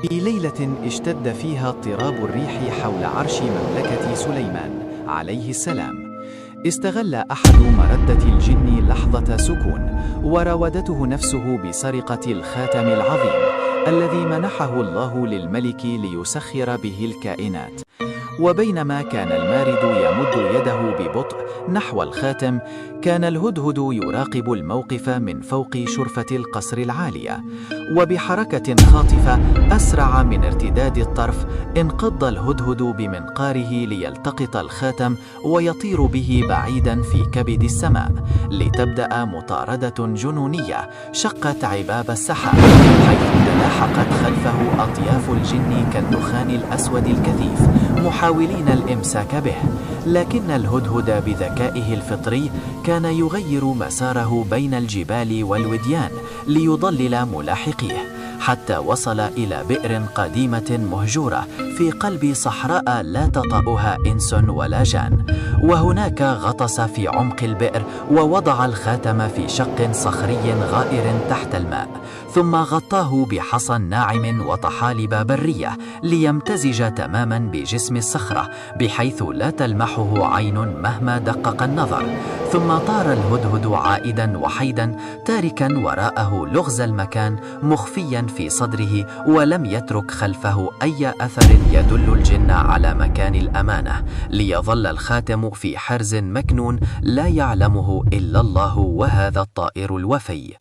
في ليلة اشتد فيها اضطراب الريح حول عرش مملكة سليمان عليه السلام، استغل أحد مردة الجن لحظة سكون، وراودته نفسه بسرقة الخاتم العظيم الذي منحه الله للملك ليسخر به الكائنات. وبينما كان المارد يمد يده ببطء نحو الخاتم، كان الهدهد يراقب الموقف من فوق شرفة القصر العالية، وبحركة خاطفة أسرع من ارتداد الطرف انقض الهدهد بمنقاره ليلتقط الخاتم ويطير به بعيدا في كبد السماء، لتبدأ مطاردة جنونية شقت عباب السحاب، حيث تلاحقت خلفه أطياف الجن كالدخان الأسود الكثيف محاولين الإمساك به. لكن الهدهد بذكائه الفطري كان يغير مساره بين الجبال والوديان ليضلل ملاحقيه، حتى وصل إلى بئر قديمة مهجورة في قلب صحراء لا تطأها إنس ولا جان، وهناك غطس في عمق البئر ووضع الخاتم في شق صخري غائر تحت الماء، ثم غطاه بحصى ناعم وطحالب برية ليمتزج تماما بجسم الصخرة بحيث لا تلمحه عين مهما دقق النظر. ثم طار الهدهد عائدا وحيدا تاركا وراءه لغز المكان مخفيا في صدره، ولم يترك خلفه أي أثر يدل الجن على مكان الأمانة، ليظل الخاتم في حرز مكنون لا يعلمه إلا الله وهذا الطائر الوفي.